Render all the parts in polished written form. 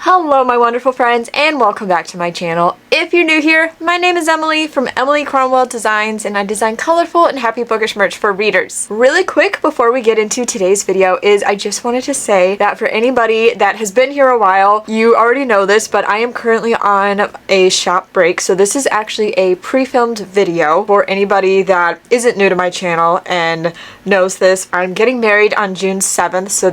Hello my wonderful friends and welcome back to my channel. If you're new here, my name is Emily from Emily Cromwell Designs and I design colorful and happy bookish merch for readers. Really quick before we get into today's video is I just wanted to say that for anybody that has been here a while, you already know this, but I am currently on a shop break. So this is actually a pre-filmed video for anybody that isn't new to my channel and knows this. I'm getting married on June 7th, so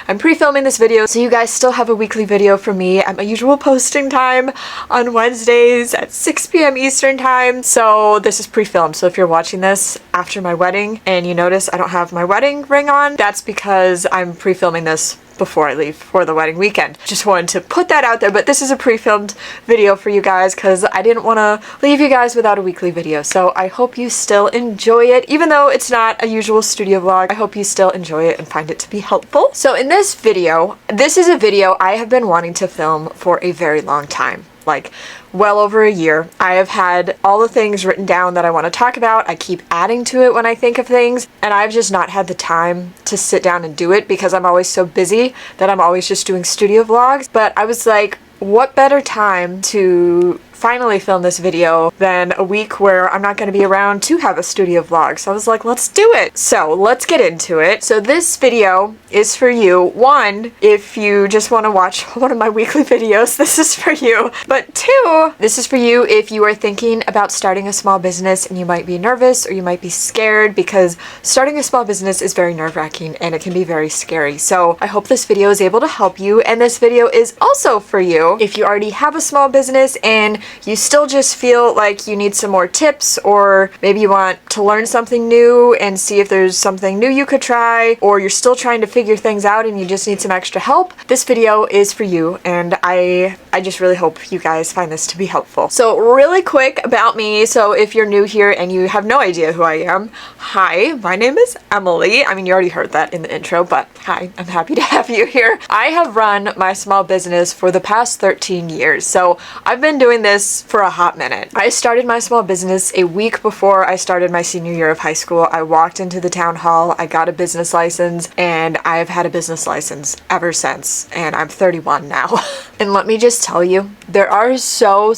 I'm pre-filming this video so you guys still have a weekly video from me at my usual posting time on Wednesdays at 6 p.m. Eastern time. So this is pre-filmed, so if you're watching this after my wedding and you notice I don't have my wedding ring on, that's because I'm pre-filming this before I leave for the wedding weekend. Just wanted to put that out there, but this is a pre-filmed video for you guys because I didn't want to leave you guys without a weekly video. So I hope you still enjoy it. Even though it's not a usual studio vlog, I hope you still enjoy it and find it to be helpful. So in this video, this is a video I have been wanting to film for a very long time. Like well over a year. I have had all the things written down that I want to talk about. I keep adding to it when I think of things, and I've just not had the time to sit down and do it because I'm always so busy that I'm always just doing studio vlogs. But I was like, what better time to finally film this video than a week where I'm not going to be around to have a studio vlog. So I was like, let's do it. So let's get into it. So this video is for you. One, if you just want to watch one of my weekly videos, this is for you. But two, this is for you if you are thinking about starting a small business and you might be nervous or you might be scared, because starting a small business is very nerve-wracking and it can be very scary. So I hope this video is able to help you, and this video is also for you if you already have a small business and you still just feel like you need some more tips, or maybe you want to learn something new and see if there's something new you could try, or you're still trying to figure things out and you just need some extra help. This video is for you, and I just really hope you guys find this to be helpful. So really quick about me. So if you're new here and you have no idea who I am, hi, my name is Emily. I mean, you already heard that in the intro, but hi, I'm happy to have you here. I have run my small business for the past 13 years. So I've been doing this for a hot minute. I started my small business a week before I started my senior year of high school. I walked into the town hall, I got a business license, and I've had a business license ever since, and I'm 31 now. And let me just tell you, there are so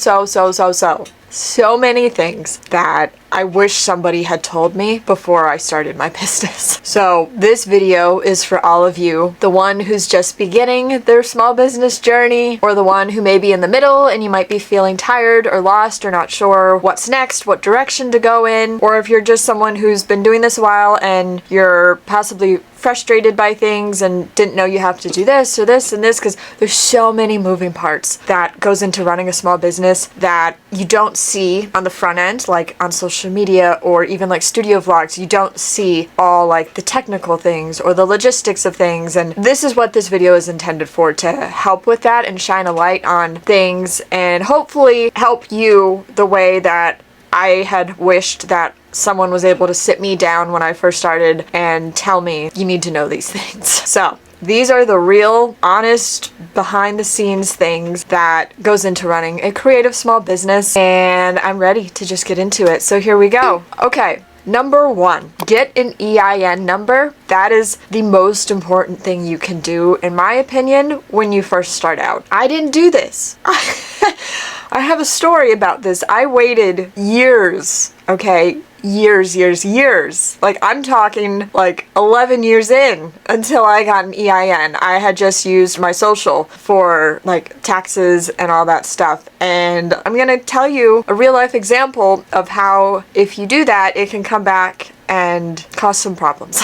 many things that I wish somebody had told me before I started my business. So this video is for all of you, the one who's just beginning their small business journey, or the one who may be in the middle and you might be feeling tired or lost or not sure what's next, what direction to go in, or if you're just someone who's been doing this a while and you're possibly frustrated by things and didn't know you have to do this or this and this, because there's so many moving parts that goes into running a small business that you don't see on the front end, like on social media or even like studio vlogs. You don't see all like the technical things or the logistics of things, and this is what this video is intended for, to help with that and shine a light on things and hopefully help you the way that I had wished that someone was able to sit me down when I first started and tell me, you need to know these things. So these are the real, honest, behind the scenes things that goes into running a creative small business, and I'm ready to just get into it. So here we go. Okay. Number one, get an EIN number. That is the most important thing you can do, in my opinion, when you first start out. I didn't do this. I have a story about this. I waited years, okay? Years. Like, I'm talking like 11 years in until I got an EIN. I had just used my social for like taxes and all that stuff. And I'm gonna tell you a real life example of how if you do that, it can come back and cause some problems.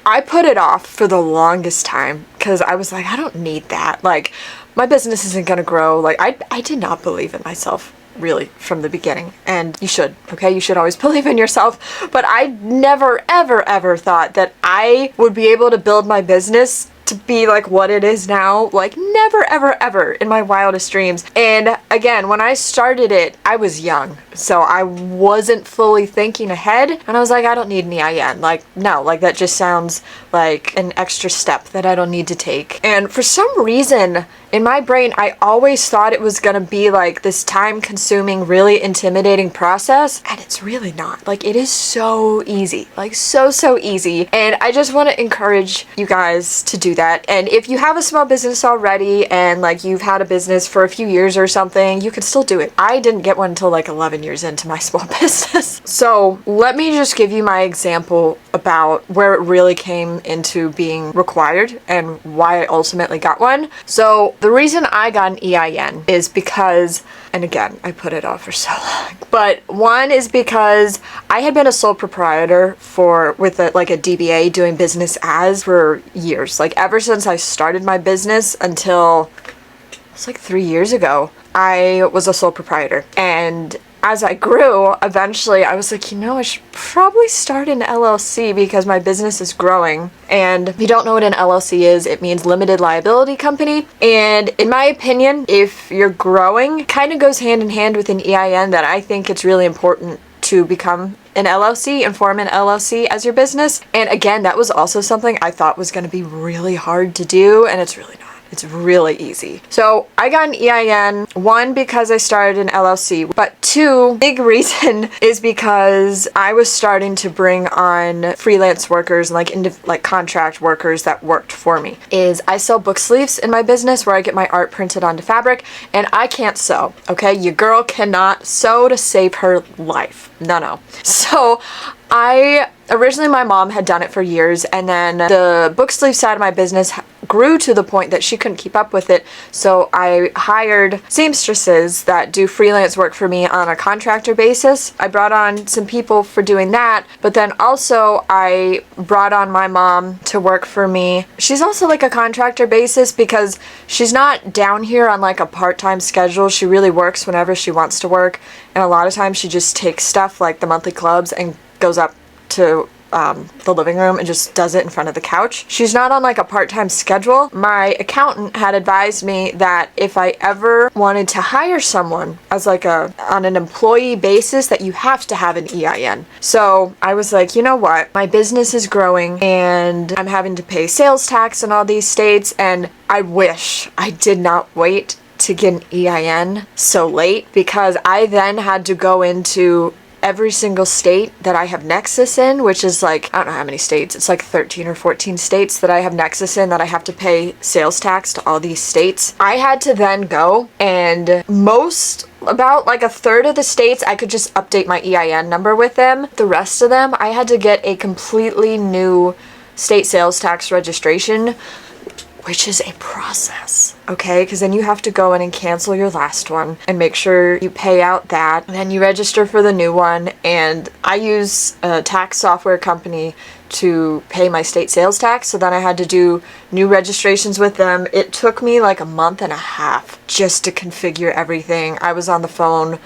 I put it off for the longest time because I was like, I don't need that. Like, my business isn't gonna grow. Like, I did not believe in myself really from the beginning, and you should, okay? You should always believe in yourself, but I never ever thought that I would be able to build my business to be like what it is now. Like, never ever in my wildest dreams. And again, when I started it, I was young, So I wasn't fully thinking ahead, and I was like, I don't need an EIN. Like, no, like that just sounds like an extra step that I don't need to take. And for some reason in my brain, I always thought it was gonna be like this time-consuming, really intimidating process, and it's really not. Like, it is so easy, like so easy. And I just want to encourage you guys to do that. And if you have a small business already and like you've had a business for a few years or something, you can still do it. I didn't get one until like 11 years into my small business. So let me just give you my example about where it really came into being required and why I ultimately got one. So the reason I got an EIN is because, and again, I put it off for so long, but one is because I had been a sole proprietor with a DBA doing business as for years. Like ever since I started my business until it's like 3 years ago, I was a sole proprietor. And as I grew, eventually I was like, I should probably start an LLC because my business is growing. And if you don't know what an LLC is, it means limited liability company. And in my opinion, if you're growing, it kind of goes hand in hand with an EIN, that I think it's really important to become an LLC and form an LLC as your business. And again, that was also something I thought was going to be really hard to do, and it's really not. It's really easy. So I got an EIN, one, because I started an LLC, but two, big reason is because I was starting to bring on freelance workers and like contract workers that worked for me. I sell book sleeves in my business where I get my art printed onto fabric, and I can't sew, okay? Your girl cannot sew to save her life. No. So originally my mom had done it for years, and then the book sleeve side of my business grew to the point that she couldn't keep up with it. So I hired seamstresses that do freelance work for me on a contractor basis. I brought on some people for doing that, but then also I brought on my mom to work for me. She's also like a contractor basis because she's not down here on like a part-time schedule. She really works whenever she wants to work, and a lot of times she just takes stuff like the monthly clubs and goes up to the living room and just does it in front of the couch. She's not on like a part-time schedule. My accountant had advised me that if I ever wanted to hire someone as like on an employee basis, that you have to have an EIN. So I was like, you know what? My business is growing and I'm having to pay sales tax in all these states, and I wish I did not wait to get an EIN so late, because I then had to go into every single state that I have nexus in, which is like, I don't know how many states, it's like 13 or 14 states that I have nexus in, that I have to pay sales tax to all these states. I had to then go, and about like a third of the states I could just update my EIN number with them. The rest of them I had to get a completely new state sales tax registration, which is a process, okay? Because then you have to go in and cancel your last one and make sure you pay out that, and then you register for the new one. And I use a tax software company to pay my state sales tax, so then I had to do new registrations with them. It took me like a month and a half just to configure everything. I was on the phone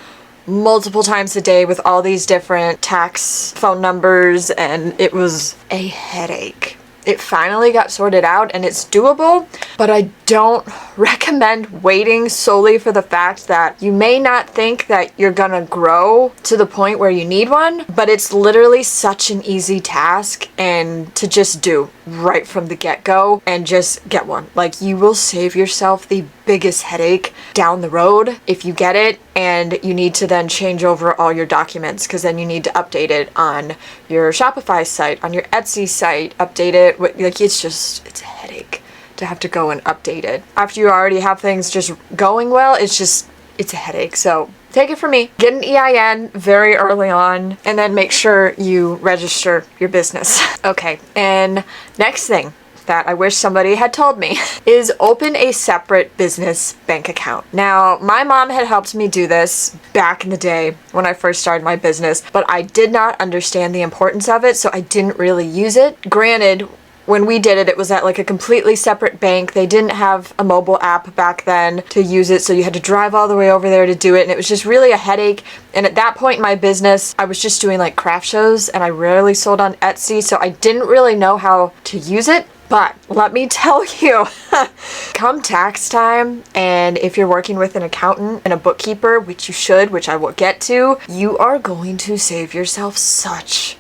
multiple times a day with all these different tax phone numbers, and it was a headache. It finally got sorted out and it's doable, but I don't recommend waiting solely for the fact that you may not think that you're gonna grow to the point where you need one, but it's literally such an easy task and to just do right from the get-go and just get one. Like, you will save yourself the biggest headache down the road if you get it, and you need to then change over all your documents, because then you need to update it on your Shopify site, on your Etsy site, update it. Like, it's a headache to have to go and update it. After you already have things just going well, it's a headache. So take it from me, get an EIN very early on, and then make sure you register your business. Okay, and next thing that I wish somebody had told me is open a separate business bank account. Now, my mom had helped me do this back in the day when I first started my business, but I did not understand the importance of it, so I didn't really use it. Granted, when we did it, it was at like a completely separate bank. They didn't have a mobile app back then to use it, so you had to drive all the way over there to do it, and it was just really a headache. And at that point in my business, I was just doing like craft shows, and I rarely sold on Etsy, so I didn't really know how to use it. But let me tell you, come tax time, and if you're working with an accountant and a bookkeeper, which you should, which I will get to, you are going to save yourself such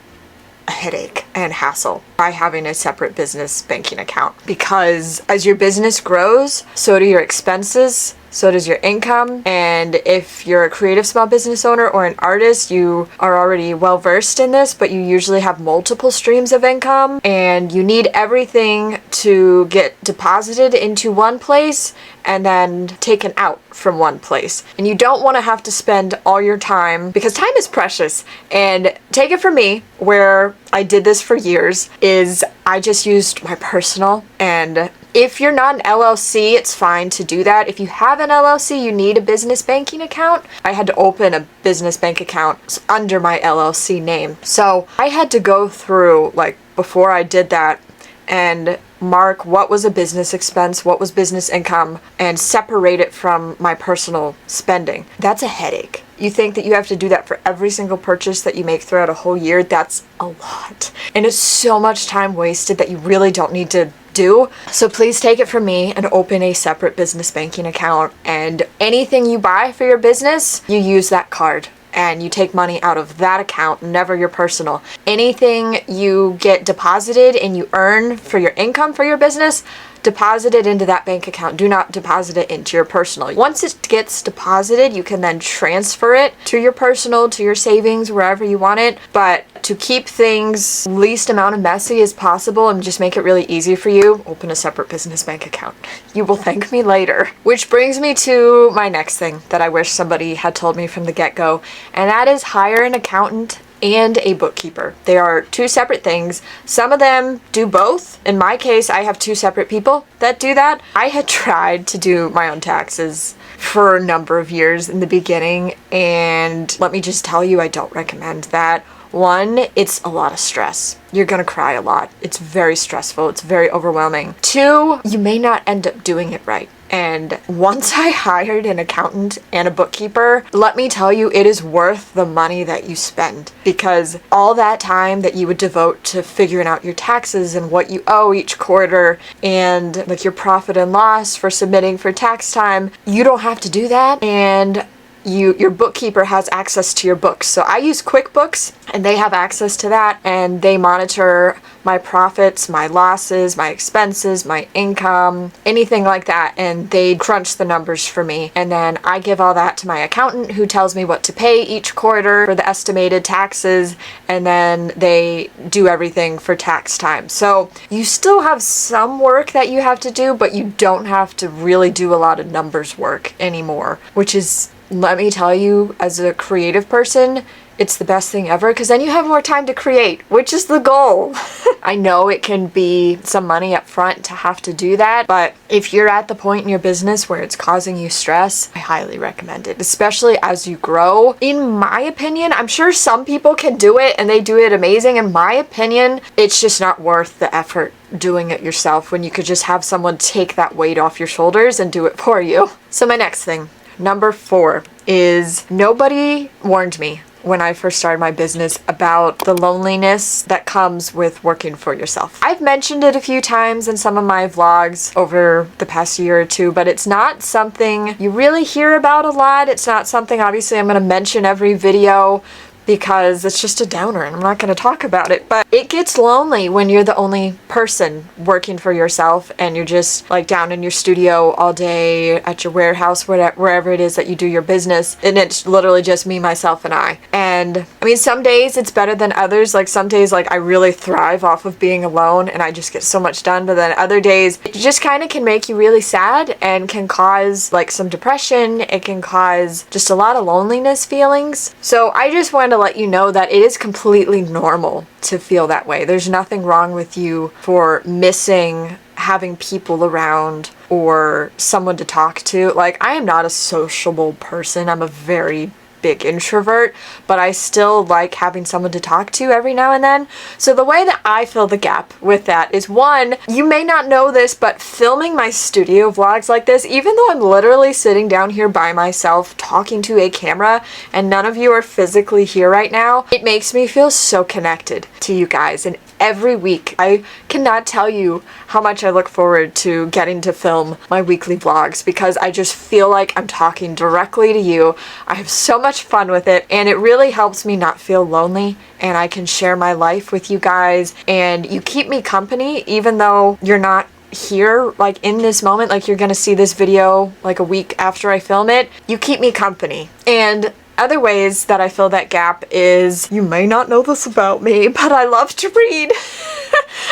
a headache and hassle by having a separate business banking account. Because as your business grows, so do your expenses, so does your income. And if you're a creative small business owner or an artist, you are already well versed in this, but you usually have multiple streams of income, and you need everything to get deposited into one place and then taken out from one place. And you don't want to have to spend all your time, because time is precious. And take it from me, where I did this for years, is I just used my personal. And if you're not an LLC, it's fine to do that. If you have an LLC, you need a business banking account. I had to open a business bank account under my LLC name. So I had to go through, like, before I did that, and mark what was a business expense, what was business income, and separate it from my personal spending. That's a headache. You think that you have to do that for every single purchase that you make throughout a whole year? That's a lot. And it's so much time wasted that you really don't need to do. So please take it from me and open a separate business banking account, and anything you buy for your business, you use that card. And you take money out of that account, never your personal. Anything you get deposited and you earn for your income for your business, deposit it into that bank account. Do not deposit it into your personal. Once it gets deposited, you can then transfer it to your personal, to your savings, wherever you want it. But to keep things least amount of messy as possible and just make it really easy for you, open a separate business bank account. You will thank me later. Which brings me to my next thing that I wish somebody had told me from the get-go, and that is hire an accountant and a bookkeeper. They are two separate things. Some of them do both. In my case, I have two separate people that do that. I had tried to do my own taxes for a number of years in the beginning, and let me just tell you, I don't recommend that. One, it's a lot of stress. You're gonna cry a lot. It's very stressful. It's very overwhelming. Two, you may not end up doing it right. And once I hired an accountant and a bookkeeper, let me tell you, it is worth the money that you spend, because all that time that you would devote to figuring out your taxes and what you owe each quarter and like your profit and loss for submitting for tax time, you don't have to do that. And your bookkeeper has access to your books. So I use QuickBooks, and they have access to that, and they monitor my profits, my losses, my expenses, my income, anything like that, and they crunch the numbers for me. And then I give all that to my accountant, who tells me what to pay each quarter for the estimated taxes, and then they do everything for tax time. So you still have some work that you have to do, but you don't have to really do a lot of numbers work anymore, which is, let me tell you, as a creative person, it's the best thing ever, because then you have more time to create, which is the goal. I know it can be some money up front to have to do that, but if you're at the point in your business where it's causing you stress, I highly recommend it, especially as you grow. In my opinion, I'm sure some people can do it and they do it amazing. In my opinion, it's just not worth the effort doing it yourself when you could just have someone take that weight off your shoulders and do it for you. So my next thing, number 4, is nobody warned me when I first started my business about the loneliness that comes with working for yourself. I've mentioned it a few times in some of my vlogs over the past year or two, but it's not something you really hear about a lot. It's not something, obviously, I'm going to mention every video, because it's just a downer and I'm not going to talk about it. But it gets lonely when you're the only person working for yourself and you're just like down in your studio all day, at your warehouse, wherever it is that you do your business, and it's literally just me, myself, and I. And I mean, some days it's better than others. Like some days, like I really thrive off of being alone and I just get so much done. But then other days, it just kind of can make you really sad and can cause like some depression. It can cause just a lot of loneliness feelings. So I just wanted to let you know that it is completely normal to feel that way. There's nothing wrong with you for missing having people around or someone to talk to. Like, I am not a sociable person. I'm a very big introvert, but I still like having someone to talk to every now and then. So the way that I fill the gap with that is, one, you may not know this, but filming my studio vlogs like this, even though I'm literally sitting down here by myself talking to a camera and none of you are physically here right now, it makes me feel so connected to you guys. And every week. I cannot tell you how much I look forward to getting to film my weekly vlogs because I just feel like I'm talking directly to you. I have so much fun with it, and it really helps me not feel lonely, and I can share my life with you guys, and you keep me company even though you're not here like in this moment, like you're gonna see this video like a week after I film it. You keep me company. And other ways that I fill that gap is, you may not know this about me, but I love to read.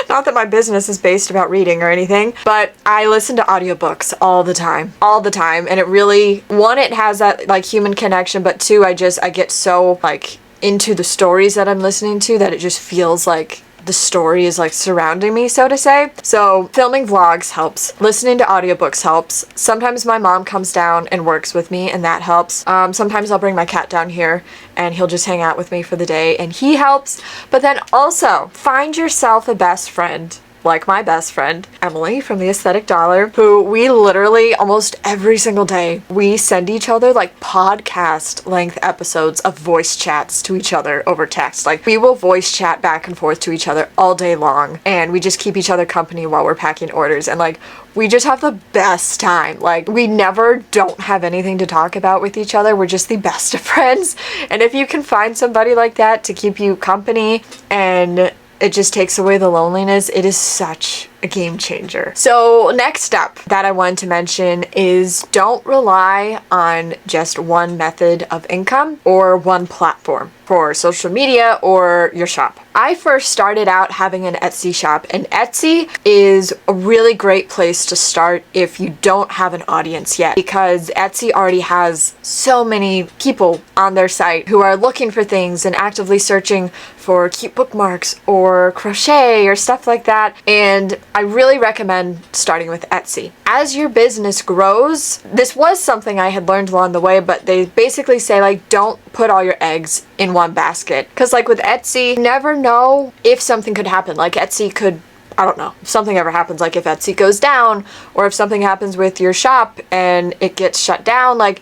Not that my business is based about reading or anything, but I listen to audiobooks all the time, and it really, one, it has that like human connection, but two, I get so like into the stories that I'm listening to that it just feels like the story is like surrounding me, so to say. So filming vlogs helps. Listening to audiobooks helps. Sometimes my mom comes down and works with me, and that helps. Sometimes I'll bring my cat down here and he'll just hang out with me for the day, and he helps. But then also find yourself a best friend. Like my best friend, Emily from the Aesthetic Dollar, who we literally almost every single day, we send each other like podcast length episodes of voice chats to each other over text. Like we will voice chat back and forth to each other all day long, and we just keep each other company while we're packing orders, and like we just have the best time. Like we never don't have anything to talk about with each other. We're just the best of friends. And if you can find somebody like that to keep you company and it just takes away the loneliness, it is such a game changer. So next step that I wanted to mention is don't rely on just one method of income or one platform for social media or your shop. I first started out having an Etsy shop, and Etsy is a really great place to start if you don't have an audience yet, because Etsy already has so many people on their site who are looking for things and actively searching for cute bookmarks or crochet or stuff like that, and I really recommend starting with Etsy. As your business grows, this was something I had learned along the way, but they basically say like don't put all your eggs in one basket, because like with Etsy, you never know if something could happen. Like Etsy could, I don't know, if something ever happens, like if Etsy goes down or if something happens with your shop and it gets shut down, like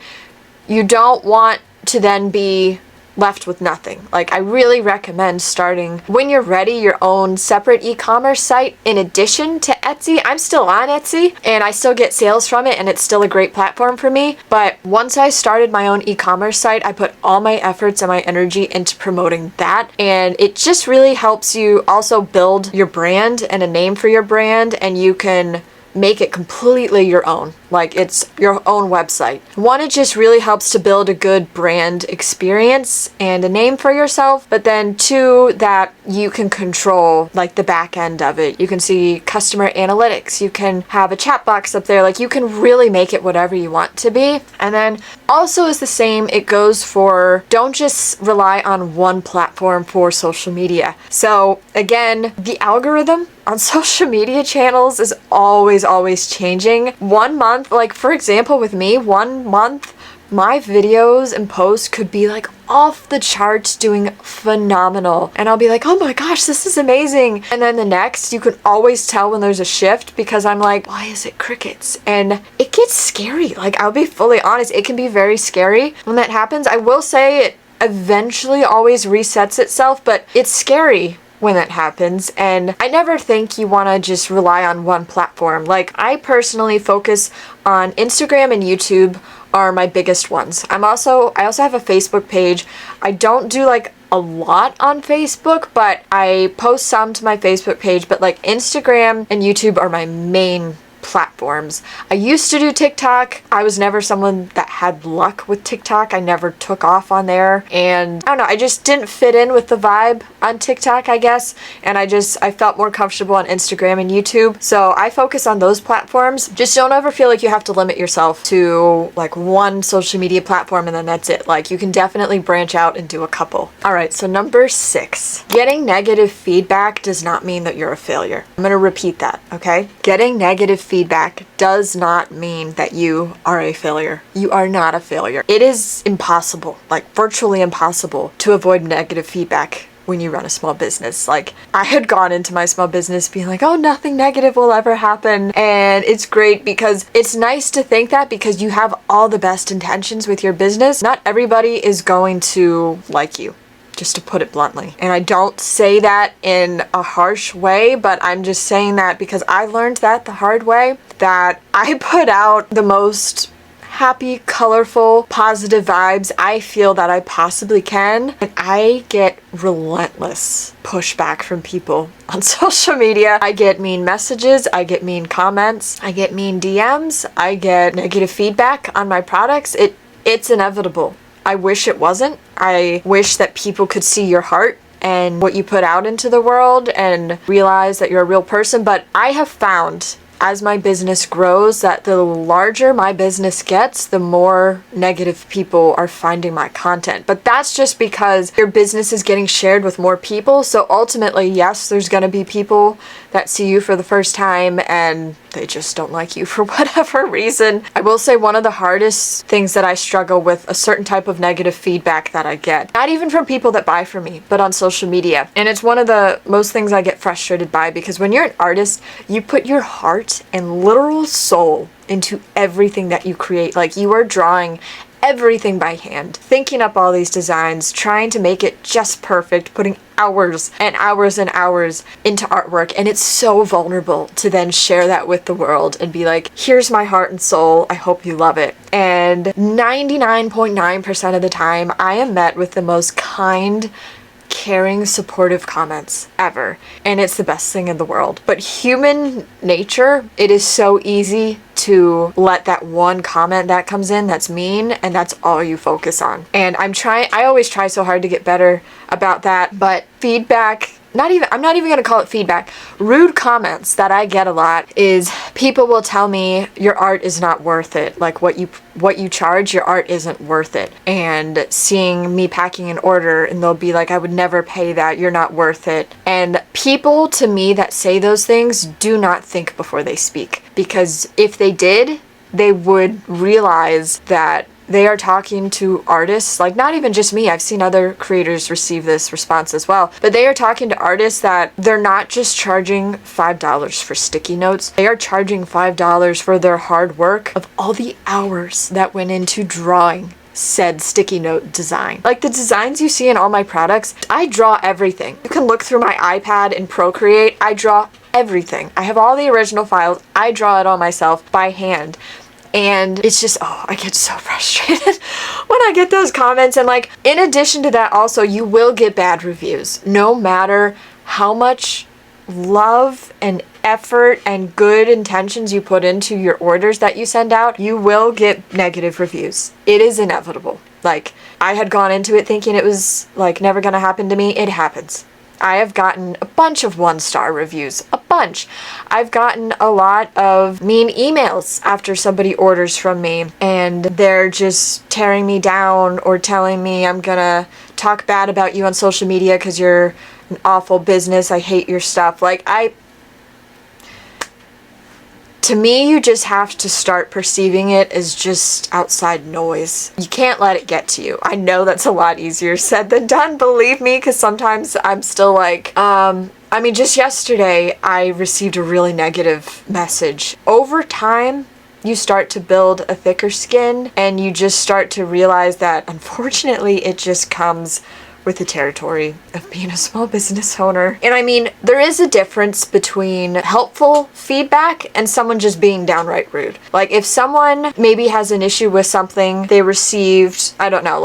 you don't want to then be left with nothing. Like I really recommend starting when you're ready your own separate e-commerce site in addition to Etsy. I'm still on Etsy and I still get sales from it, and it's still a great platform for me. But once I started my own e-commerce site, I put all my efforts and my energy into promoting that, and it just really helps you also build your brand and a name for your brand, and you can make it completely your own. Like it's your own website. One, it just really helps to build a good brand experience and a name for yourself, but then two, that you can control like the back end of it. You can see customer analytics, you can have a chat box up there, like you can really make it whatever you want to be. And then also is the same, it goes for don't just rely on one platform for social media. So again, the algorithm on social media channels is always changing. 1 month, like for example with me, 1 month my videos and posts could be like off the charts doing phenomenal, and I'll be like, oh my gosh, this is amazing, and then the next you can always tell when there's a shift because I'm like, why is it crickets? And it gets scary. Like I'll be fully honest, it can be very scary when that happens. I will say it eventually always resets itself, but it's scary when that happens, and I never think you want to just rely on one platform. Like I personally focus on Instagram and YouTube are my biggest ones. I also have a Facebook page. I don't do like a lot on Facebook, but I post some to my Facebook page, but like Instagram and YouTube are my main platforms. I used to do TikTok. I was never someone that had luck with TikTok. I never took off on there, and I don't know, I just didn't fit in with the vibe on TikTok, I guess, and I felt more comfortable on Instagram and YouTube, so I focus on those platforms. Just don't ever feel like you have to limit yourself to like one social media platform and then that's it. Like you can definitely branch out and do a couple. Alright, so number 6. Getting negative feedback does not mean that you're a failure. I'm gonna repeat that, okay? Getting negative feedback does not mean that you are a failure. You are not a failure. It is impossible, like virtually impossible, to avoid negative feedback when you run a small business. Like I had gone into my small business being like, oh, nothing negative will ever happen, and it's great because it's nice to think that because you have all the best intentions with your business. Not everybody is going to like you. just to put it bluntly. And I don't say that in a harsh way, but I'm just saying that because I learned that the hard way, that I put out the most happy, colorful, positive vibes I feel that I possibly can, and I get relentless pushback from people on social media. I get mean messages, I get mean comments, I get mean DMs, I get negative feedback on my products. It's inevitable. I wish it wasn't. I wish that people could see your heart and what you put out into the world and realize that you're a real person, but I have found as my business grows that the larger my business gets, the more negative people are finding my content. But that's just because your business is getting shared with more people. So ultimately, yes, there's gonna be people that see you for the first time and they just don't like you for whatever reason. I will say one of the hardest things that I struggle with, a certain type of negative feedback that I get, not even from people that buy from me, but on social media. And it's one of the most things I get frustrated by, because when you're an artist, you put your heart and literal soul into everything that you create. Like, you are drawing everything by hand, thinking up all these designs, trying to make it just perfect, putting hours and hours and hours into artwork. And it's so vulnerable to then share that with the world and be like, here's my heart and soul, I hope you love it. And 99.9% of the time, I am met with the most kind, caring, supportive comments ever. And it's the best thing in the world. But human nature, it is so easy to let that one comment that comes in that's mean, and that's all you focus on. And I always try so hard to get better about that, but feedback, I'm not even gonna call it feedback. Rude comments that I get a lot is people will tell me your art is not worth it. Like, what you charge, your art isn't worth it. And seeing me packing an order and they'll be like, I would never pay that, you're not worth it. And people to me that say those things do not think before they speak. Because if they did, they would realize that they are talking to artists, like not even just me, I've seen other creators receive this response as well, but they are talking to artists that they're not just charging $5 for sticky notes, they are charging $5 for their hard work of all the hours that went into drawing said sticky note design. Like the designs you see in all my products, I draw everything. You can look through my iPad and Procreate, I draw everything. I have all the original files, I draw it all myself by hand. And it's just, I get so frustrated when I get those comments. And like, in addition to that, also, you will get bad reviews. No matter how much love and effort and good intentions you put into your orders that you send out, you will get negative reviews. It is inevitable. Like, I had gone into it thinking it was like never gonna happen to me. It happens. I have gotten a bunch of 1-star reviews, a bunch. I've gotten a lot of mean emails after somebody orders from me and they're just tearing me down or telling me I'm gonna talk bad about you on social media because you're an awful business, I hate your stuff. Like, to me, you just have to start perceiving it as just outside noise. You can't let it get to you. I know that's a lot easier said than done, believe me, because sometimes I'm still like, just yesterday I received a really negative message. Over time, you start to build a thicker skin and you just start to realize that unfortunately it just comes with the territory of being a small business owner. And there is a difference between helpful feedback and someone just being downright rude. Like, if someone maybe has an issue with something they received, I don't know,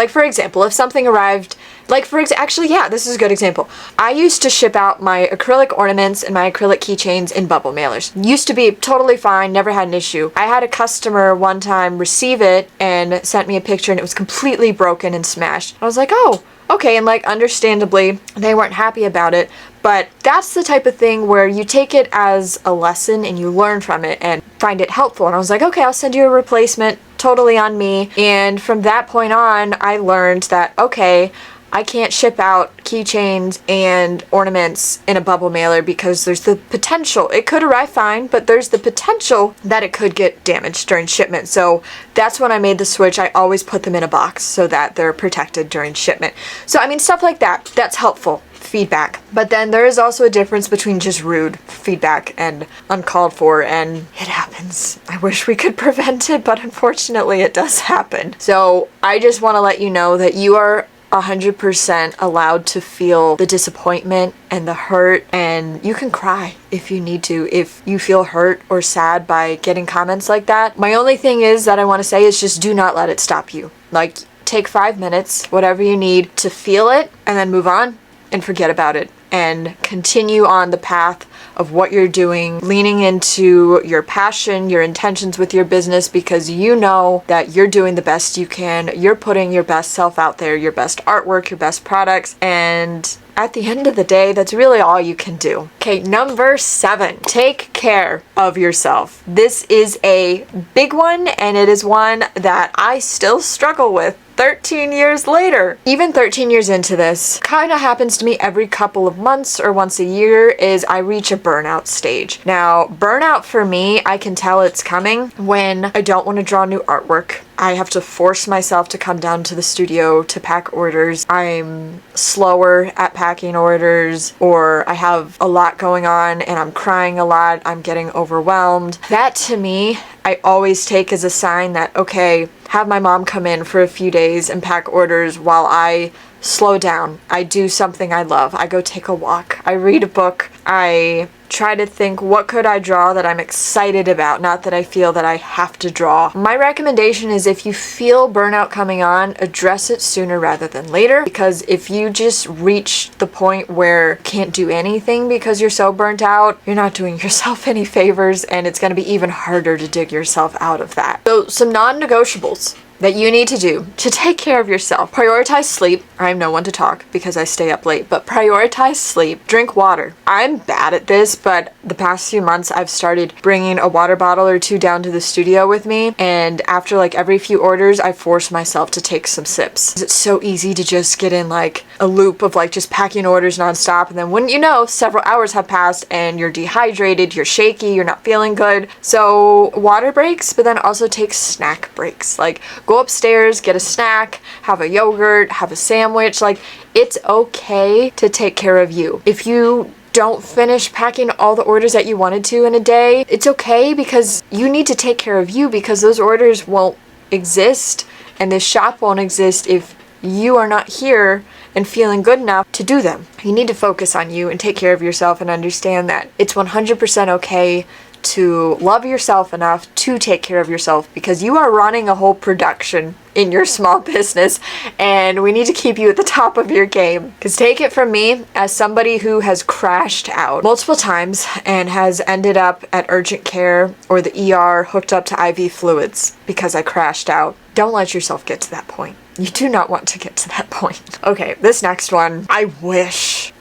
for example, if something arrived, this is a good example. I used to ship out my acrylic ornaments and my acrylic keychains in bubble mailers. Used to be totally fine, never had an issue. I had a customer one time receive it and sent me a picture and it was completely broken and smashed. I was like, oh, okay, and like, understandably, they weren't happy about it, but that's the type of thing where you take it as a lesson and you learn from it and find it helpful. And I was like, okay, I'll send you a replacement, totally on me. And from that point on, I learned that, okay, I can't ship out keychains and ornaments in a bubble mailer because there's the potential. It could arrive fine, but there's the potential that it could get damaged during shipment. So that's when I made the switch. I always put them in a box so that they're protected during shipment. So stuff like that, that's helpful feedback. But then there is also a difference between just rude feedback and uncalled for, and it happens. I wish we could prevent it, but unfortunately it does happen. So I just want to let you know that you are 100% allowed to feel the disappointment and the hurt, and you can cry if you need to, if you feel hurt or sad by getting comments like that. My only thing is that I want to say is just do not let it stop you. Like, take 5 minutes, whatever you need to feel it, and then move on and forget about it and continue on the path of what you're doing, leaning into your passion, your intentions with your business, because you know that you're doing the best you can. You're putting your best self out there, your best artwork, your best products, and at the end of the day, that's really all you can do. Okay, number 7, take care of yourself. This is a big one, and it is one that I still struggle with 13 years later. Even 13 years into this, kind of happens to me every couple of months or once a year, is I reach a burnout stage. Now, burnout for me, I can tell it's coming when I don't want to draw new artwork. I have to force myself to come down to the studio to pack orders. I'm slower at packing orders, or I have a lot going on and I'm crying a lot. I'm getting overwhelmed. That to me, I always take as a sign that, okay, have my mom come in for a few days and pack orders while I slow down. I do something I love. I go take a walk. I read a book. I try to think, what could I draw that I'm excited about, not that I feel that I have to draw. My recommendation is, if you feel burnout coming on, address it sooner rather than later, because if you just reach the point where you can't do anything because you're so burnt out, you're not doing yourself any favors, and it's going to be even harder to dig yourself out of that. So some non-negotiables that you need to do to take care of yourself. Prioritize sleep. I'm no one to talk because I stay up late, but prioritize sleep. Drink water. I'm bad at this, but the past few months I've started bringing a water bottle or 2 down to the studio with me, and after like every few orders I force myself to take some sips. It's so easy to just get in like a loop of like just packing orders nonstop, and then wouldn't you know, several hours have passed and you're dehydrated, you're shaky, you're not feeling good. So water breaks, but then also take snack breaks. Like, go upstairs, get a snack, have a yogurt, have a sandwich. Like, it's okay to take care of you. If you don't finish packing all the orders that you wanted to in a day, it's okay, because you need to take care of you, because those orders won't exist and this shop won't exist if you are not here and feeling good enough to do them. You need to focus on you and take care of yourself, and understand that it's 100% okay to love yourself enough to take care of yourself, because you are running a whole production in your small business, and we need to keep you at the top of your game. Because take it from me, as somebody who has crashed out multiple times and has ended up at urgent care or the ER hooked up to IV fluids because I crashed out, don't let yourself get to that point. You do not want to get to that point. Okay, this next one, I wish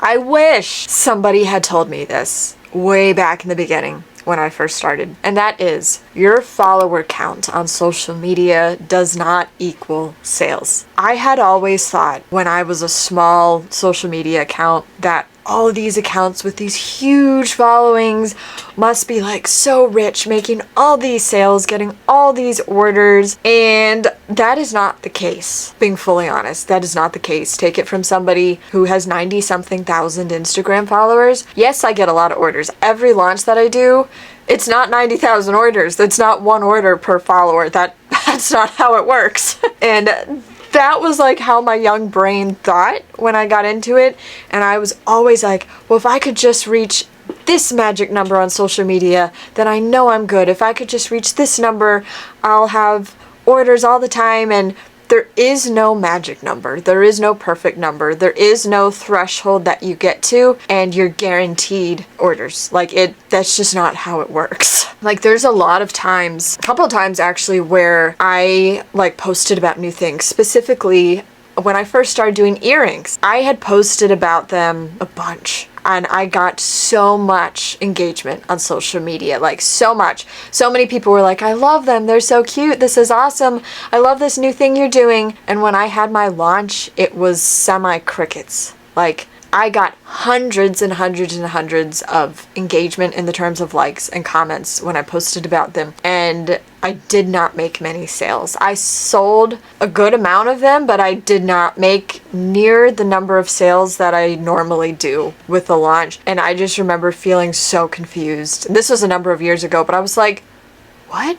somebody had told me this way back in the beginning when I first started. And that is, your follower count on social media does not equal sales. I had always thought when I was a small social media account that all of these accounts with these huge followings must be like so rich, making all these sales, getting all these orders, and that is not the case. Being fully honest, that is not the case. Take it from somebody who has 90-something thousand Instagram followers. Yes, I get a lot of orders. Every launch that I do, it's not 90,000 orders. That's not one order per follower. That's not how it works. And that was like how my young brain thought when I got into it. And I was always like, well, if I could just reach this magic number on social media, then I know I'm good. If I could just reach this number, I'll have orders all the time. And there is no magic number. There is no perfect number. There is no threshold that you get to and you're guaranteed orders. Like, that's just not how it works. Like, there's a lot of times, a couple of times actually, where I like posted about new things. Specifically, when I first started doing earrings, I had posted about them a bunch. And I got so much engagement on social media, like so much. So many people were like, I love them. They're so cute. This is awesome. I love this new thing you're doing. And when I had my launch, it was semi-crickets. Like, I got hundreds and hundreds and hundreds of engagement in the terms of likes and comments when I posted about them. And I did not make many sales. I sold a good amount of them, but I did not make near the number of sales that I normally do with the launch. And I just remember feeling so confused. This was a number of years ago, but I was like, what?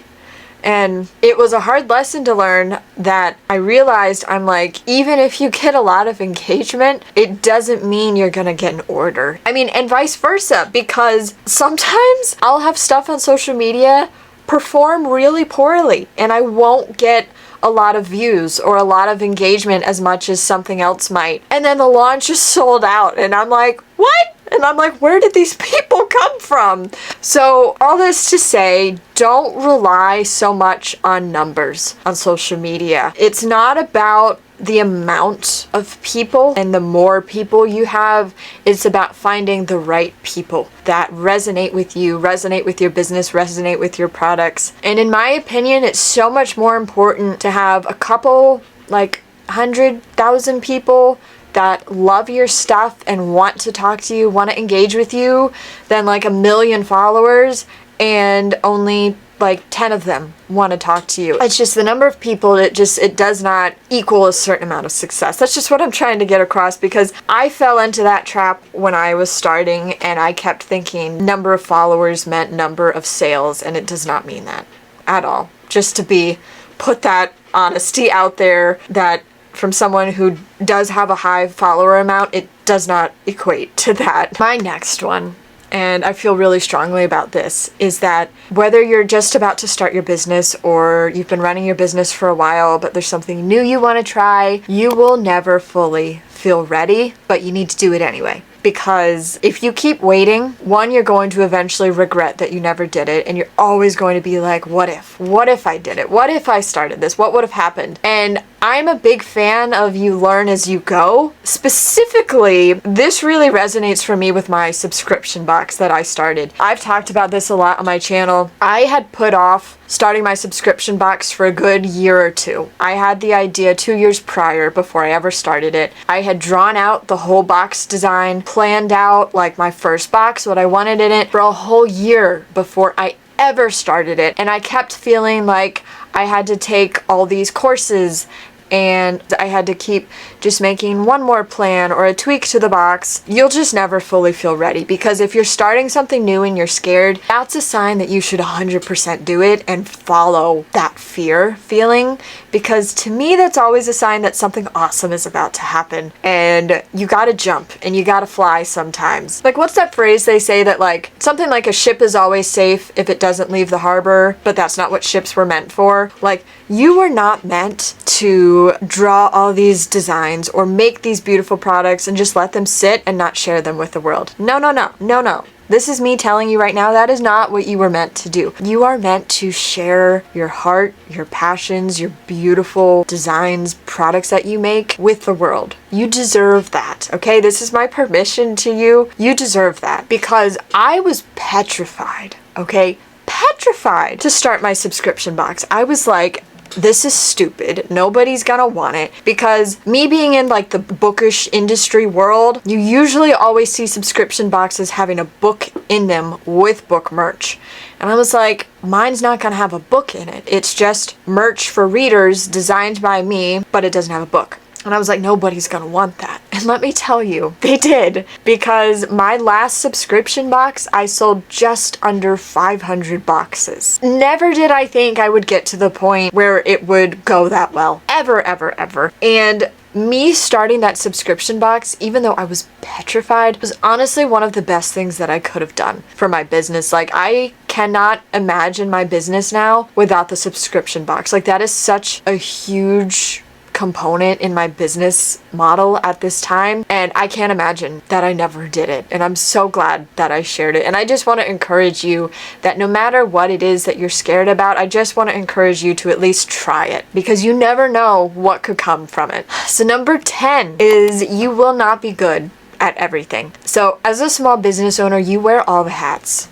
And it was a hard lesson to learn that I realized I'm like, even if you get a lot of engagement, it doesn't mean you're gonna get an order. I mean, and vice versa, because sometimes I'll have stuff on social media perform really poorly and I won't get a lot of views or a lot of engagement as much as something else might. And then the launch is sold out and I'm like, what? And I'm like, where did these people come from? So all this to say, don't rely so much on numbers on social media. It's not about the amount of people, and the more people you have, it's about finding the right people that resonate with you, resonate with your business, resonate with your products. And in my opinion, it's so much more important to have a couple, like 100,000 people that love your stuff and want to talk to you, want to engage with you, than like 1 million followers and only like 10 of them want to talk to you. It's just the number of people, it does not equal a certain amount of success. That's just what I'm trying to get across, because I fell into that trap when I was starting and I kept thinking number of followers meant number of sales, and it does not mean that at all. Just to put that honesty out there, that from someone who does have a high follower amount, it does not equate to that. My next one, and I feel really strongly about this, is that whether you're just about to start your business or you've been running your business for a while, but there's something new you want to try, you will never fully feel ready, but you need to do it anyway. Because if you keep waiting, one, you're going to eventually regret that you never did it, and you're always going to be like, what if? What if I did it? What if I started this? What would have happened? And I'm a big fan of you learn as you go. Specifically, this really resonates for me with my subscription box that I started. I've talked about this a lot on my channel. I had put off starting my subscription box for a good year or two. I had the idea 2 years prior, before I ever started it. I had drawn out the whole box design, planned out like my first box, what I wanted in it, for a whole year before I ever started it. And I kept feeling like I had to take all these courses and I had to keep just making one more plan or a tweak to the box. You'll just never fully feel ready, because if you're starting something new and you're scared, that's a sign that you should 100% do it and follow that fear feeling, because to me that's always a sign that something awesome is about to happen, and you gotta jump and you gotta fly sometimes. Like, what's that phrase they say that like something like a ship is always safe if it doesn't leave the harbor, but that's not what ships were meant for. Like, you were not meant to draw all these designs or make these beautiful products and just let them sit and not share them with the world. No, no, no, no, no. This is me telling you right now, that is not what you were meant to do. You are meant to share your heart, your passions, your beautiful designs, products that you make with the world. You deserve that, okay? This is my permission to you. You deserve that, because I was petrified, okay? Petrified to start my subscription box. I was like, this is stupid. Nobody's gonna want it. Because me being in like the bookish industry world, you usually always see subscription boxes having a book in them with book merch. And I was like, mine's not gonna have a book in it. It's just merch for readers designed by me, but it doesn't have a book. And I was like, nobody's gonna want that. And let me tell you, they did. Because my last subscription box, I sold just under 500 boxes. Never did I think I would get to the point where it would go that well. Ever, ever, ever. And me starting that subscription box, even though I was petrified, was honestly one of the best things that I could have done for my business. Like, I cannot imagine my business now without the subscription box. Like, that is such a huge component in my business model at this time, and I can't imagine that I never did it, and I'm so glad that I shared it. And I just want to encourage you that no matter what it is that you're scared about, I just want to encourage you to at least try it, because you never know what could come from it. So number 10 is you will not be good at everything. So as a small business owner, you wear all the hats.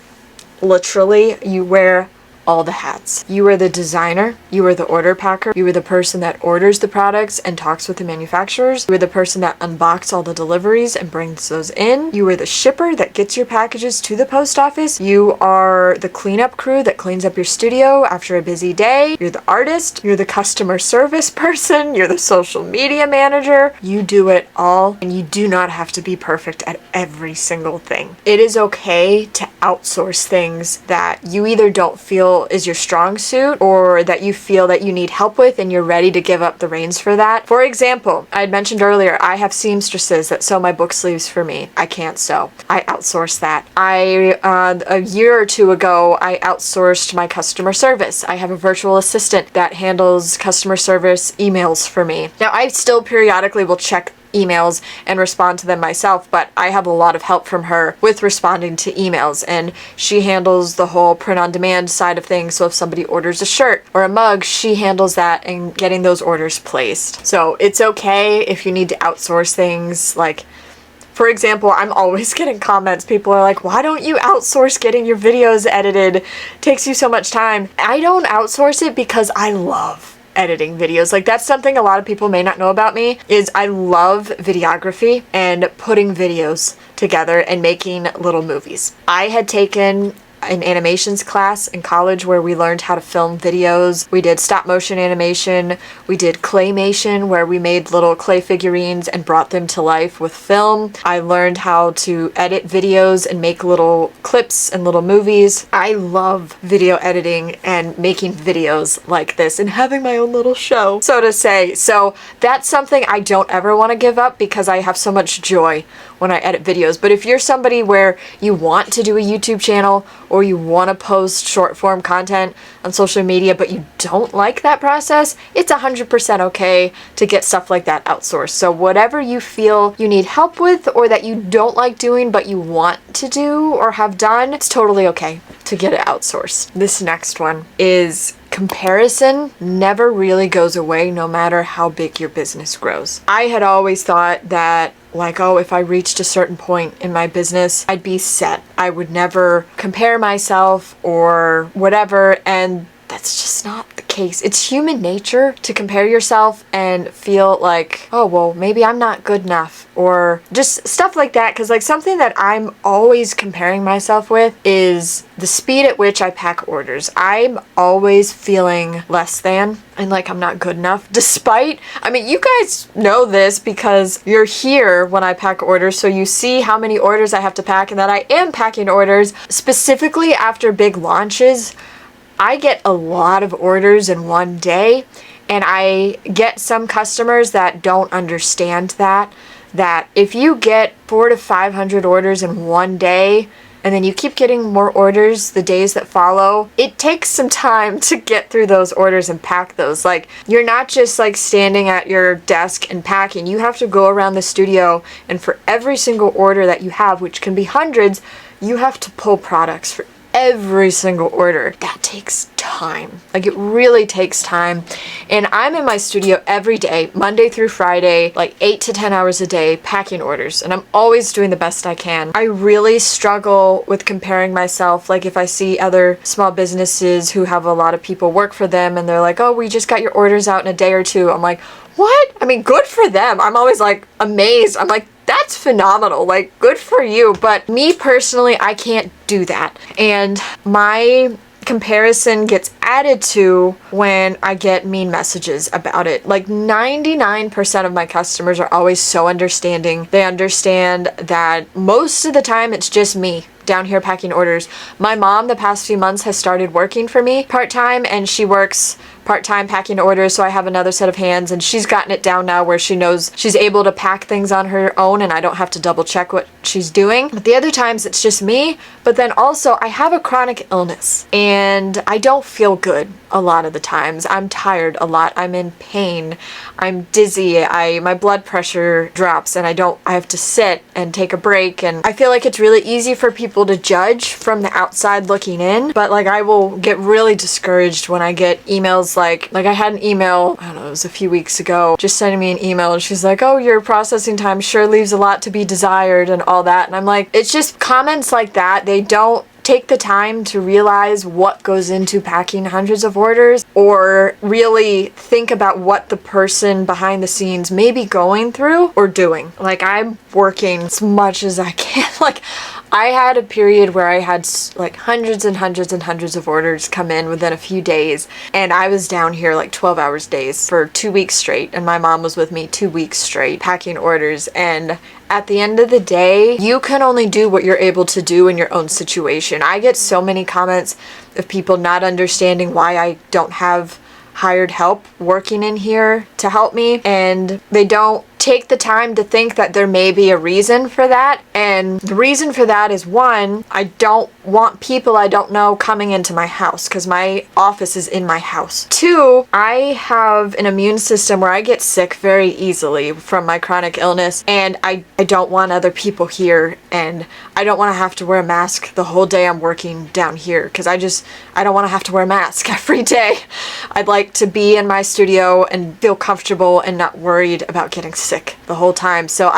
Literally, you wear all the hats. You are the designer, you are the order packer, you are the person that orders the products and talks with the manufacturers, you are the person that unboxes all the deliveries and brings those in, you are the shipper that gets your packages to the post office, you are the cleanup crew that cleans up your studio after a busy day, you're the artist, you're the customer service person, you're the social media manager. You do it all, and you do not have to be perfect at every single thing. It is okay to outsource things that you either don't feel feel is your strong suit or that you feel that you need help with and you're ready to give up the reins for that. For example, I had mentioned earlier, I have seamstresses that sew my book sleeves for me. I can't sew. I outsource that. A year or two ago, I outsourced my customer service. I have a virtual assistant that handles customer service emails for me. Now, I still periodically will check emails and respond to them myself, but I have a lot of help from her with responding to emails, and she handles the whole print on demand side of things. So if somebody orders a shirt or a mug, she handles that and getting those orders placed. So it's okay if you need to outsource things. Like, for example, I'm always getting comments. People are like, why don't you outsource getting your videos edited? It takes you so much time. I don't outsource it because I love editing videos. Like, that's something a lot of people may not know about me, is I love videography and putting videos together and making little movies. I had taken an animations class in college where we learned how to film videos. We did stop motion animation. We did claymation, where we made little clay figurines and brought them to life with film. I learned how to edit videos and make little clips and little movies. I love video editing and making videos like this and having my own little show, so to say. So that's something I don't ever want to give up because I have so much joy when I edit videos. But if you're somebody where you want to do a YouTube channel or you want to post short form content on social media, but you don't like that process, it's 100% okay to get stuff like that outsourced. So whatever you feel you need help with or that you don't like doing but you want to do or have done, it's totally okay to get it outsourced. This next one is comparison never really goes away no matter how big your business grows. I had always thought that, like, oh, if I reached a certain point in my business, I'd be set. I would never compare myself or whatever, and that's just not the case. It's human nature to compare yourself and feel like, oh, well, maybe I'm not good enough, or just stuff like that. Because, like, something that I'm always comparing myself with is the speed at which I pack orders. I'm always feeling less than and like I'm not good enough, despite, I mean, you guys know this because you're here when I pack orders, so you see how many orders I have to pack and that I am packing orders. Specifically after big launches, I get a lot of orders in one day, and I get some customers that don't understand that if you get 400 to 500 orders in one day, and then you keep getting more orders the days that follow, it takes some time to get through those orders and pack those. Like, you're not just like standing at your desk and packing. You have to go around the studio, and for every single order that you have, which can be hundreds, you have to pull products for every single order. That takes time. Like, it really takes time. And I'm in my studio every day, Monday through Friday, like 8 to 10 hours a day, packing orders. And I'm always doing the best I can. I really struggle with comparing myself. Like, if I see other small businesses who have a lot of people work for them and they're like, oh, we just got your orders out in a day or two. I'm like, what? I mean, good for them. I'm always like amazed. I'm like, that's phenomenal. Like, good for you. But me personally, I can't do that. And my comparison gets added to when I get mean messages about it. Like, 99% of my customers are always so understanding. They understand that most of the time it's just me down here packing orders. My mom, the past few months, has started working for me part-time, and she works part-time packing orders, so I have another set of hands, and she's gotten it down now where she knows she's able to pack things on her own and I don't have to double check what she's doing. But the other times it's just me. But then also I have a chronic illness and I don't feel good a lot of the times. I'm tired a lot. I'm in pain. I'm dizzy. My blood pressure drops and I have to sit and take a break, and I feel like it's really easy for people to judge from the outside looking in, but like, I will get really discouraged when I get emails like I had an email, I don't know, it was a few weeks ago, just sending me an email, and she's like, oh, your processing time sure leaves a lot to be desired and all that. And I'm like, it's just comments like that. They don't take the time to realize what goes into packing hundreds of orders, or really think about what the person behind the scenes may be going through or doing. Like, I'm working as much as I can. Like, I had a period where I had like hundreds and hundreds and hundreds of orders come in within a few days, and I was down here like 12 hours days for 2 weeks straight, and my mom was with me 2 weeks straight packing orders. And at the end of the day, you can only do what you're able to do in your own situation. I get so many comments of people not understanding why I don't have hired help working in here to help me, and they don't take the time to think that there may be a reason for that. And the reason for that is, one, I don't want people I don't know coming into my house because my office is in my house. Two, I have an immune system where I get sick very easily from my chronic illness, and I don't want other people here, and I don't want to have to wear a mask the whole day I'm working down here because I don't want to have to wear a mask every day. I'd like to be in my studio and feel comfortable and not worried about getting sick the whole time. So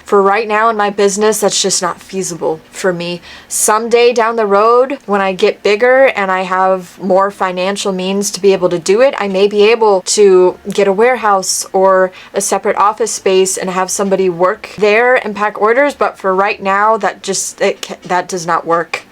for right now in my business, that's just not feasible for me. Someday down the road, when I get bigger and I have more financial means to be able to do it, I may be able to get a warehouse or a separate office space and have somebody work there and pack orders. But for right now, that does not work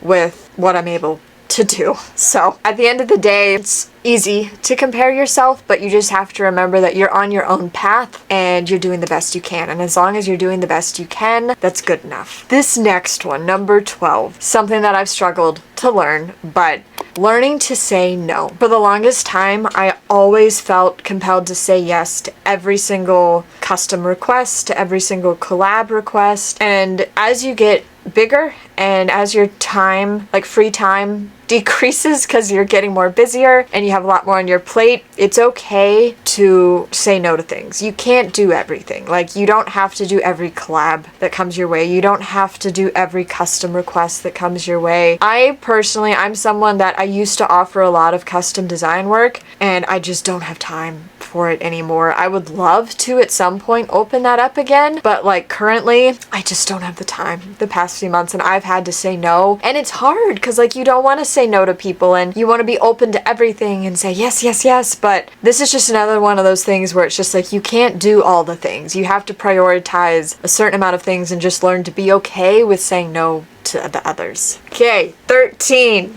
with what I'm able to do. So at the end of the day, it's easy to compare yourself, but you just have to remember that you're on your own path and you're doing the best you can. And as long as you're doing the best you can, that's good enough. This next one, number 12, something that I've struggled to learn, but learning to say no. For the longest time, I always felt compelled to say yes to every single custom request, to every single collab request. And as you get bigger and as your time, like free time, decreases because you're getting more busier and you have a lot more on your plate, it's okay to say no to things. You can't do everything. Like, you don't have to do every collab that comes your way. You don't have to do every custom request that comes your way. I'm someone that I used to offer a lot of custom design work, and I just don't have time for it anymore. I would love to at some point open that up again, but like currently I just don't have the time the past few months, and I've had to say no. And it's hard because like you don't want to say no to people and you want to be open to everything and say yes, yes, yes, but this is just another one of those things where it's just like you can't do all the things. You have to prioritize a certain amount of things and just learn to be okay with saying no to the others. Okay, 13.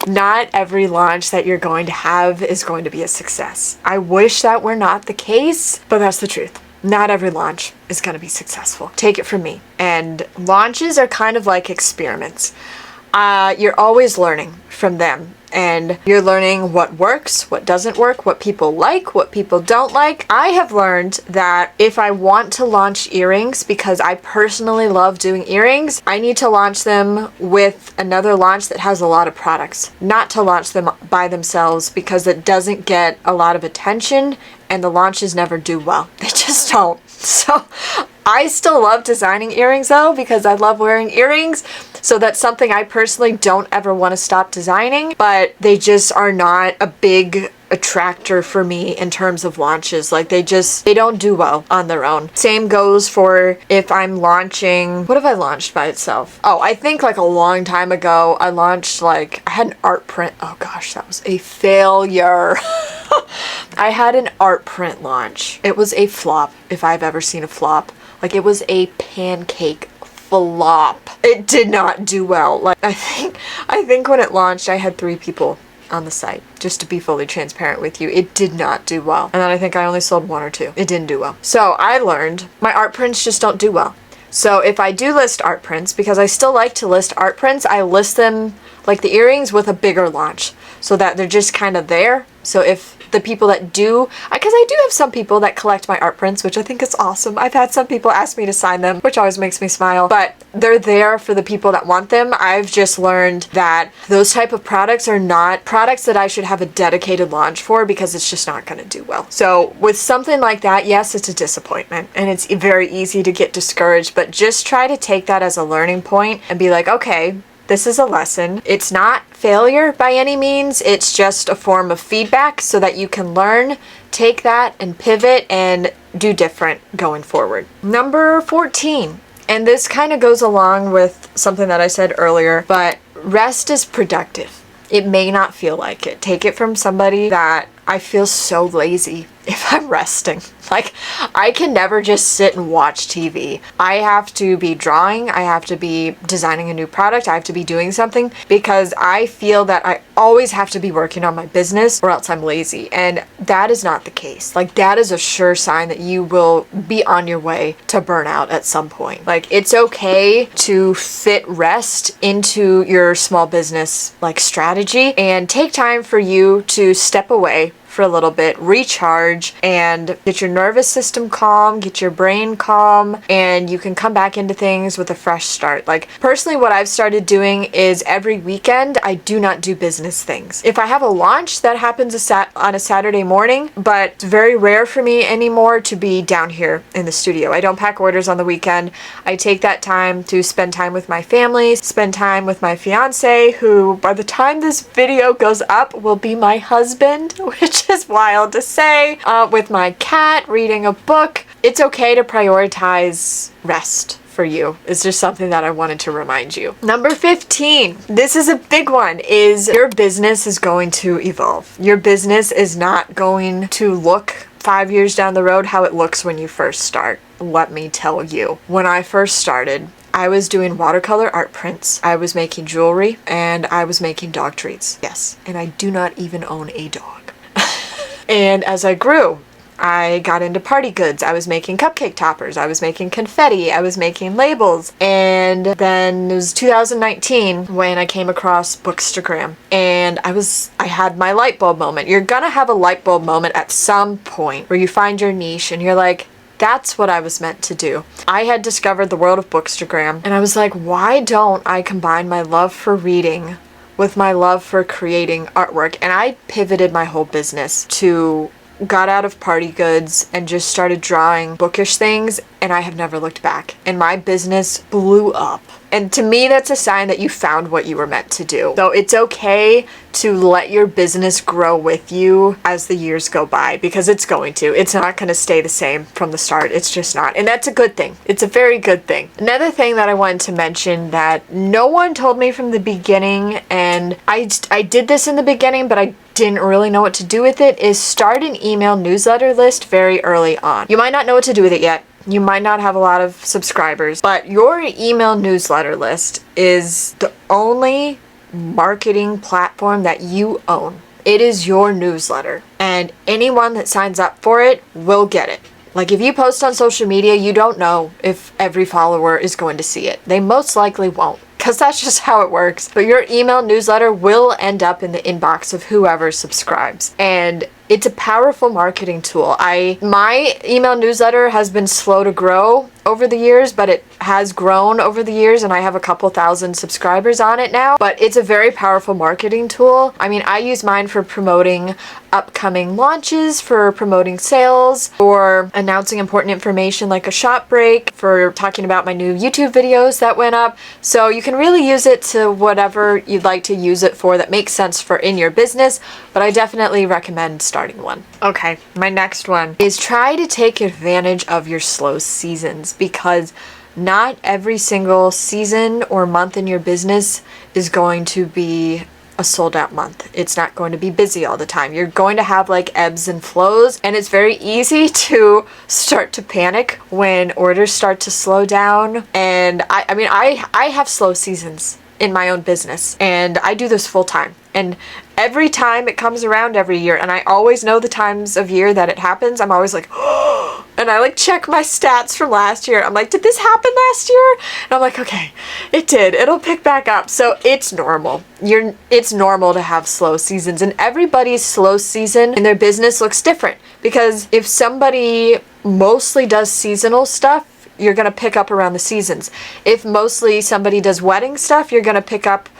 Not every launch that you're going to have is going to be a success. I wish that were not the case, but that's the truth. Not every launch is going to be successful. Take it from me. And launches are kind of like experiments. You're always learning from them, and you're learning what works, what doesn't work, what people like, what people don't like. I have learned that if I want to launch earrings, because I personally love doing earrings, I need to launch them with another launch that has a lot of products, not to launch them by themselves, because it doesn't get a lot of attention and the launches never do well. They just don't. So I still love designing earrings though, because I love wearing earrings. So that's something I personally don't ever want to stop designing, but they just are not a big attractor for me in terms of launches. Like they don't do well on their own. Same goes for if I'm launching, what have I launched by itself? Oh, I think like a long time ago, I had an art print. Oh gosh, that was a failure. I had an art print launch. It was a flop, if I've ever seen a flop. Like it was a pancake flop. It did not do well. Like I think when it launched, I had 3 people on the site, just to be fully transparent with you. It did not do well. And then I think I only sold 1 or 2. It didn't do well. So I learned my art prints just don't do well. So if I do list art prints, because I still like to list art prints, I list them like the earrings with a bigger launch so that they're just kind of there. So if the people that do, because I do have some people that collect my art prints, which I think is awesome. I've had some people ask me to sign them, which always makes me smile, but they're there for the people that want them. I've just learned that those type of products are not products that I should have a dedicated launch for, because it's just not going to do well. So with something like that, yes, it's a disappointment and it's very easy to get discouraged, but just try to take that as a learning point and be like, okay, this is a lesson. It's not failure by any means. It's just a form of feedback so that you can learn, take that and pivot and do different going forward. Number 14, and this kind of goes along with something that I said earlier, but rest is productive. It may not feel like it. Take it from somebody that I feel so lazy if I'm resting. Like, I can never just sit and watch TV. I have to be drawing, I have to be designing a new product, I have to be doing something, because I feel that I always have to be working on my business or else I'm lazy. And that is not the case. Like, that is a sure sign that you will be on your way to burnout at some point. Like, it's okay to fit rest into your small business like strategy and take time for you to step away for a little bit, recharge, and get your nervous system calm, get your brain calm, and you can come back into things with a fresh start. Like, personally, what I've started doing is every weekend, I do not do business things. If I have a launch, that happens on a Saturday morning, but it's very rare for me anymore to be down here in the studio. I don't pack orders on the weekend. I take that time to spend time with my family, spend time with my fiance, who by the time this video goes up will be my husband, which is wild to say, with my cat, reading a book. It's okay to prioritize rest for you. It's just something that I wanted to remind you. Number 15, this is a big one, is your business is going to evolve. Your business is not going to look 5 years down the road how it looks when you first start. Let me tell you, when I first started, I was doing watercolor art prints, I was making jewelry, and I was making dog treats. Yes, and I do not even own a dog. And as I grew, I got into party goods. I was making cupcake toppers. I was making confetti. I was making labels. And then it was 2019 when I came across Bookstagram. And I had my light bulb moment. You're gonna have a light bulb moment at some point where you find your niche and you're like, that's what I was meant to do. I had discovered the world of Bookstagram and I was like, why don't I combine my love for reading with my love for creating artwork? And I pivoted my whole business to got out of party goods and just started drawing bookish things, and I have never looked back. And my business blew up. And to me, that's a sign that you found what you were meant to do. So it's okay to let your business grow with you as the years go by, because it's going to. It's not going to stay the same from the start. It's just not. And that's a good thing. It's a very good thing. Another thing that I wanted to mention that no one told me from the beginning, and I did this in the beginning, but I didn't really know what to do with it, is start an email newsletter list very early on. You might not know what to do with it yet. You might not have a lot of subscribers, but your email newsletter list is the only marketing platform that you own. It is your newsletter, and anyone that signs up for it will get it. Like, if you post on social media, you don't know if every follower is going to see it. They most likely won't, because that's just how it works. But your email newsletter will end up in the inbox of whoever subscribes. And it's a powerful marketing tool. My email newsletter has been slow to grow over the years, but it has grown over the years, and I have a couple thousand subscribers on it now. But it's a very powerful marketing tool. I mean, I use mine for promoting upcoming launches, for promoting sales, for announcing important information like a shop break, for talking about my new YouTube videos that went up. So you can really use it to whatever you'd like to use it for that makes sense for in your business, but I definitely recommend starting one. Okay, my next one is try to take advantage of your slow seasons, because not every single season or month in your business is going to be a sold out month. It's not going to be busy all the time. You're going to have like ebbs and flows, and it's very easy to start to panic when orders start to slow down. And I have slow seasons in my own business, and I do this full time. And every time it comes around every year, and I always know the times of year that it happens, I'm always like, oh, and I like check my stats from last year. I'm like, did this happen last year? And I'm like, okay, it did. It'll pick back up. So it's normal. It's normal to have slow seasons, and everybody's slow season in their business looks different, because if somebody mostly does seasonal stuff, you're going to pick up around the seasons. If mostly somebody does wedding stuff, you're going to pick up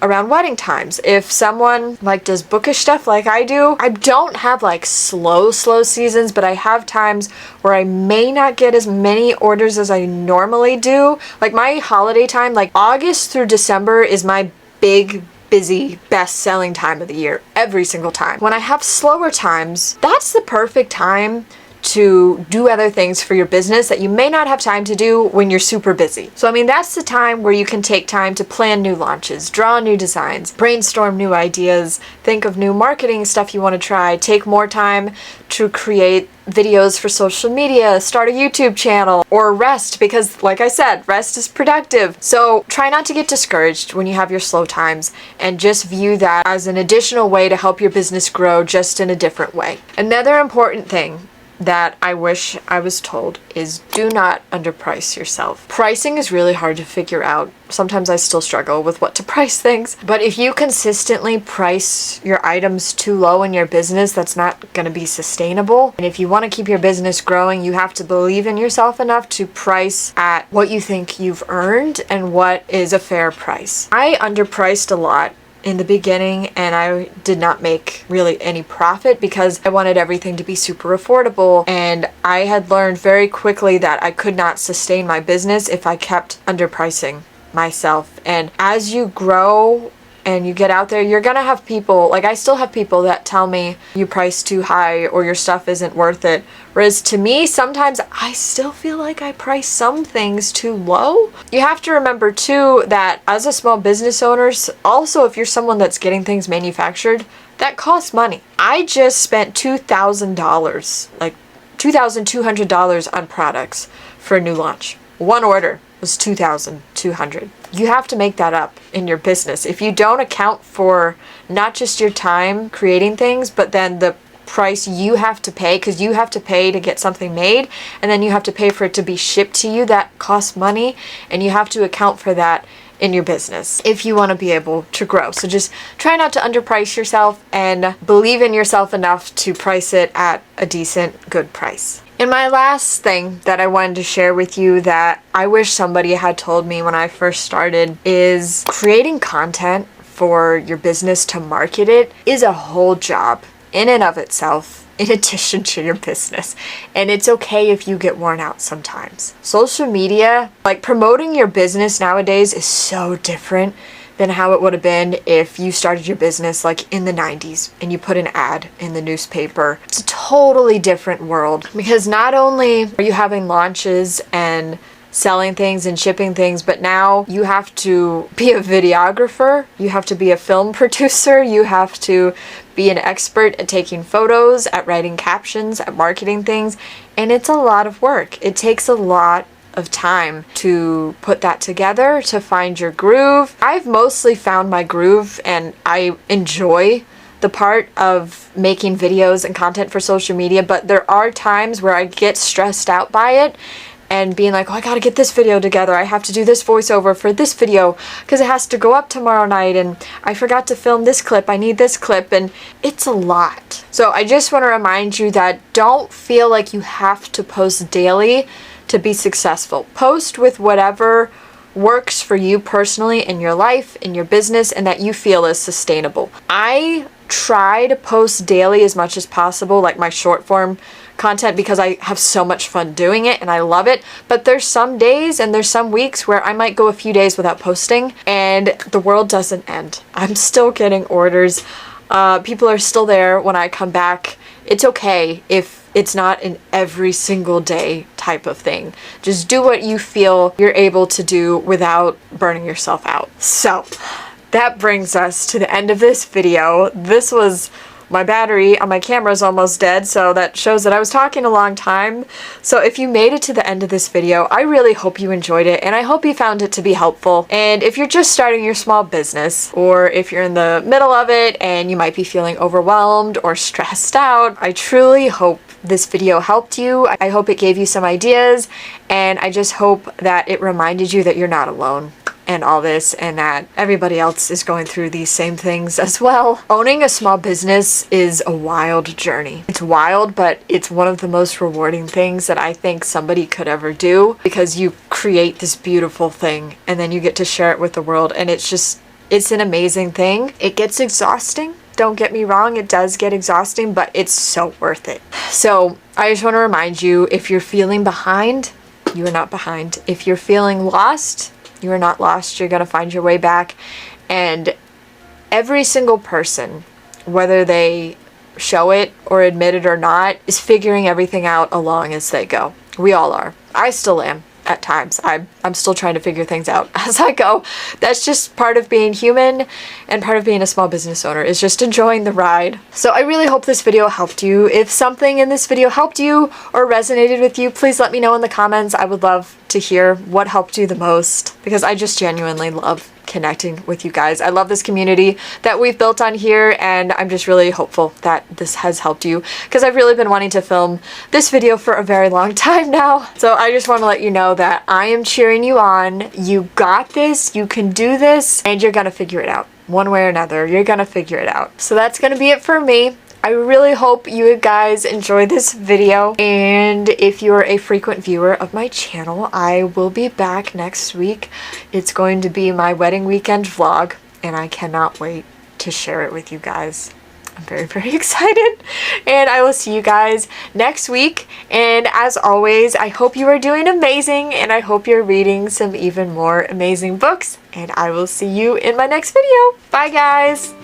around wedding times. If someone like does bookish stuff like I do, I don't have like slow seasons, but I have times where I may not get as many orders as I normally do. Like my holiday time, like August through December is my big, busy, best-selling time of the year, every single time. When I have slower times, that's the perfect time to do other things for your business that you may not have time to do when you're super busy. So I mean, that's the time where you can take time to plan new launches, draw new designs, brainstorm new ideas, think of new marketing stuff you want to try, take more time to create videos for social media, start a YouTube channel, or rest, because like I said, rest is productive. So try not to get discouraged when you have your slow times, and just view that as an additional way to help your business grow, just in a different way. Another important thing that I wish I was told is do not underprice yourself. Pricing is really hard to figure out. Sometimes I still struggle with what to price things, but if you consistently price your items too low in your business, that's not going to be sustainable. And if you want to keep your business growing, you have to believe in yourself enough to price at what you think you've earned and what is a fair price. I underpriced a lot in the beginning, and I did not make really any profit because I wanted everything to be super affordable, and I had learned very quickly that I could not sustain my business if I kept underpricing myself. And as you grow and you get out there, you're gonna have people, like I still have people that tell me you price too high or your stuff isn't worth it. Whereas to me, sometimes I still feel like I price some things too low. You have to remember too that as a small business owner, also if you're someone that's getting things manufactured, that costs money. I just spent $2,000, like $2,200 on products for a new launch. One order was $2,200. You have to make that up in your business. If you don't account for not just your time creating things, but then the price you have to pay, because you have to pay to get something made, and then you have to pay for it to be shipped to you, that costs money, and you have to account for that in your business if you want to be able to grow. So just try not to underprice yourself, and believe in yourself enough to price it at a decent, good price. And my last thing that I wanted to share with you that I wish somebody had told me when I first started is creating content for your business to market it is a whole job in and of itself, in addition to your business. And it's okay if you get worn out sometimes. Social media, like promoting your business nowadays, is so different than how it would have been if you started your business like in the 90s and you put an ad in the newspaper. It's a totally different world, because not only are you having launches and selling things and shipping things, but now you have to be a videographer, you have to be a film producer, you have to be an expert at taking photos, at writing captions, at marketing things, and it's a lot of work. It takes a lot of time to put that together, to find your groove. I've mostly found my groove, and I enjoy the part of making videos and content for social media, but there are times where I get stressed out by it and being like, oh, I gotta get this video together, I have to do this voiceover for this video because it has to go up tomorrow night, and I forgot to film this clip, I need this clip, and it's a lot. So I just want to remind you that don't feel like you have to post daily to be successful. Post with whatever works for you personally in your life, in your business, and that you feel is sustainable. I try to post daily as much as possible, like my short form content, because I have so much fun doing it and I love it. But there's some days and there's some weeks where I might go a few days without posting, and the world doesn't end. I'm still getting orders. People are still there when I come back. It's okay if it's not an every single day type of thing. Just do what you feel you're able to do without burning yourself out. So that brings us to the end of this video. This was, my battery on my camera is almost dead, so that shows that I was talking a long time. So if you made it to the end of this video, I really hope you enjoyed it, and I hope you found it to be helpful. And if you're just starting your small business, or if you're in the middle of it and you might be feeling overwhelmed or stressed out, I truly hope this video helped you. I hope it gave you some ideas, and I just hope that it reminded you that you're not alone and all this, and that everybody else is going through these same things as well. Owning a small business is a wild journey. It's wild, but it's one of the most rewarding things that I think somebody could ever do, because you create this beautiful thing and then you get to share it with the world, and it's an amazing thing. It gets exhausting. Don't get me wrong, it does get exhausting, but it's so worth it. So I just want to remind you, if you're feeling behind, you are not behind. If you're feeling lost, you are not lost. You're going to find your way back. And every single person, whether they show it or admit it or not, is figuring everything out along as they go. We all are. I still am. At times. I'm still trying to figure things out as I go. That's just part of being human and part of being a small business owner, is just enjoying the ride. So I really hope this video helped you. If something in this video helped you or resonated with you, please let me know in the comments. I would love to hear what helped you the most, because I just genuinely love connecting with you guys. I love this community that we've built on here, and I'm just really hopeful that this has helped you, because I've really been wanting to film this video for a very long time now. So I just want to let you know that I am cheering you on. You got this, you can do this, and you're gonna figure it out. One way or another, you're gonna figure it out. So that's gonna be it for me. I really hope you guys enjoy this video, and if you're a frequent viewer of my channel, I will be back next week. It's going to be my wedding weekend vlog, and I cannot wait to share it with you guys. I'm very, very excited, and I will see you guys next week. And as always, I hope you are doing amazing, and I hope you're reading some even more amazing books, and I will see you in my next video. Bye guys!